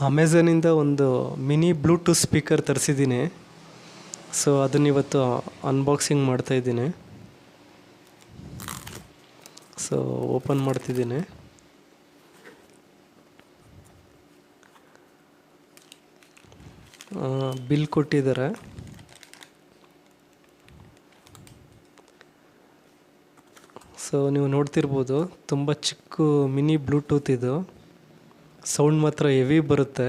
ಅಮೆಝಾನಿಂದ ಒಂದು mini Bluetooth speaker ತರಿಸಿದ್ದೀನಿ. So ಅದನ್ನಿವತ್ತು ಅನ್ಬಾಕ್ಸಿಂಗ್ ಮಾಡ್ತಾಯಿದ್ದೀನಿ. ಸೊ ಓಪನ್ ಮಾಡ್ತಿದ್ದೀನಿ. ಬಿಲ್ ಕೊಟ್ಟಿದ್ದಾರೆ. ಸೊ ನೀವು ನೋಡ್ತಿರ್ಬೋದು, ತುಂಬ ಚಿಕ್ಕ ಮಿನಿ ಬ್ಲೂಟೂತ್ ಇದು. ಸೌಂಡ್ ಮಾತ್ರ ಹೆವಿ ಬರುತ್ತೆ.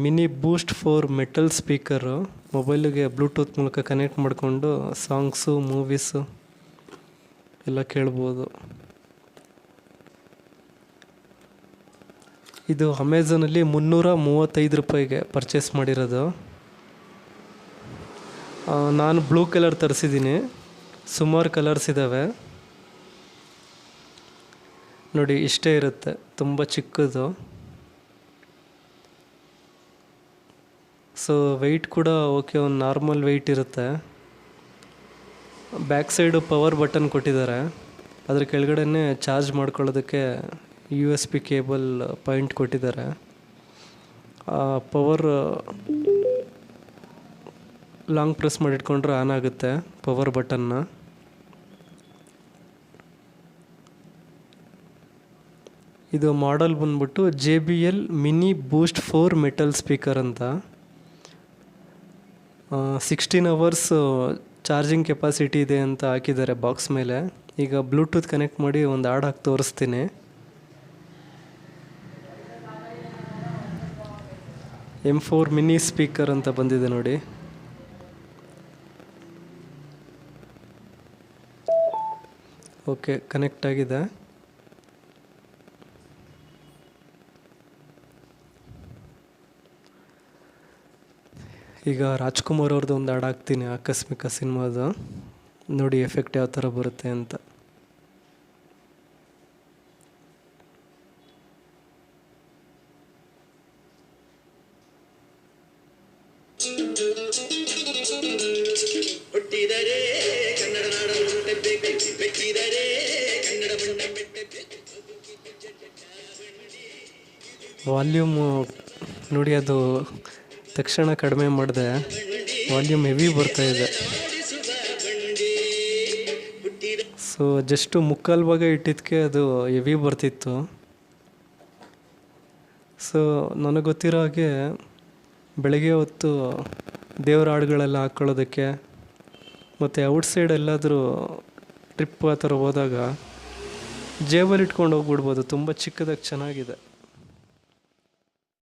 Mini boost for metal speaker. ಮೊಬೈಲಿಗೆ ಬ್ಲೂಟೂತ್ ಮೂಲಕ ಕನೆಕ್ಟ್ ಮಾಡಿಕೊಂಡು ಸಾಂಗ್ಸು, ಮೂವೀಸು ಎಲ್ಲ ಕೇಳ್ಬೋದು. ಇದು ಅಮೆಝಾನಲ್ಲಿ 335 ರೂಪಾಯಿಗೆ ಪರ್ಚೇಸ್ ಮಾಡಿರೋದು. ನಾನು ಬ್ಲೂ ಕಲರ್ ತರಿಸಿದ್ದೀನಿ. ಸುಮಾರು ಕಲರ್ಸ್ ಇದ್ದಾವೆ ನೋಡಿ. ಇಷ್ಟೇ ಇರುತ್ತೆ, ತುಂಬ ಚಿಕ್ಕದು. ಸೊ ವೆಯ್ಟ್ ಕೂಡ ಓಕೆ, ಒಂದು ನಾರ್ಮಲ್ ವೆಯ್ಟ್ ಇರುತ್ತೆ. ಬ್ಯಾಕ್ ಸೈಡು ಪವರ್ ಬಟನ್ ಕೊಟ್ಟಿದ್ದಾರೆ. ಅದ್ರ ಕೆಳಗಡೆನೇ ಚಾರ್ಜ್ ಮಾಡ್ಕೊಳ್ಳೋದಕ್ಕೆ USB ಕೇಬಲ್ ಪಾಯಿಂಟ್ ಕೊಟ್ಟಿದ್ದಾರೆ. ಪವರ್ ಲಾಂಗ್ ಪ್ರೆಸ್ ಮಾಡಿ ಇಟ್ಕೊಂಡ್ರೆ ಆನ್ ಆಗುತ್ತೆ ಪವರ್ ಬಟನ್ನ. ಇದು ಮಾಡೆಲ್ ಬಂದ್ಬಿಟ್ಟು JBL ಮಿನಿ ಬೂಸ್ಟ್ 4 ಮೆಟಲ್ ಸ್ಪೀಕರ್ ಅಂತ. 16 hours ಚಾರ್ಜಿಂಗ್ ಕೆಪಾಸಿಟಿ ಇದೆ ಅಂತ ಹಾಕಿದ್ದಾರೆ ಬಾಕ್ಸ್ ಮೇಲೆ. ಈಗ ಬ್ಲೂಟೂತ್ ಕನೆಕ್ಟ್ ಮಾಡಿ ಒಂದು ಹಾಡು ಹಾಕಿ ತೋರಿಸ್ತೀನಿ. M4 ಮಿನಿ ಸ್ಪೀಕರ್ ಅಂತ ಬಂದಿದೆ ನೋಡಿ. ಓಕೆ, ಕನೆಕ್ಟ್ ಆಗಿದೆ. ಈಗ ರಾಜ್ಕುಮಾರ್ ಅವ್ರದ್ದು ಒಂದು ಹಾಡು ಹಾಕ್ತೀನಿ, ಆಕಸ್ಮಿಕ ಸಿನಿಮಾದ. ನೋಡಿ ಎಫೆಕ್ಟ್ ಯಾವ ಥರ ಬರುತ್ತೆ ಅಂತ. ವಾಲ್ಯೂಮ್ ನೋಡಿ, ಅದು ತಕ್ಷಣ ಕಡಿಮೆ ಮಾಡಿದೆ. ವಾಲ್ಯೂಮ್ ಹೆವಿ ಬರ್ತಾ ಇದೆ. ಸೊ ಜಸ್ಟು ಮುಕ್ಕಾಲು ಭಾಗ ಇಟ್ಟಿದ್ದಕ್ಕೆ ಅದು ಹೆವಿ ಬರ್ತಿತ್ತು. ಸೊ ನನಗೆ ಗೊತ್ತಿರೋ ಹಾಗೆ ಬೆಳಗ್ಗೆ ಹೊತ್ತು ದೇವರ ಹಾಡುಗಳೆಲ್ಲ ಹಾಕ್ಕೊಳ್ಳೋದಕ್ಕೆ, ಮತ್ತು ಔಟ್ಸೈಡ್ ಎಲ್ಲಾದರೂ ಟ್ರಿಪ್ ಆ ಥರ ಹೋದಾಗ ಜೇಬಲ್ಲಿ ಇಟ್ಕೊಂಡು ಹೋಗ್ಬಿಡ್ಬೋದು. ತುಂಬ ಚಿಕ್ಕದಾಗಿ ಚೆನ್ನಾಗಿದೆ.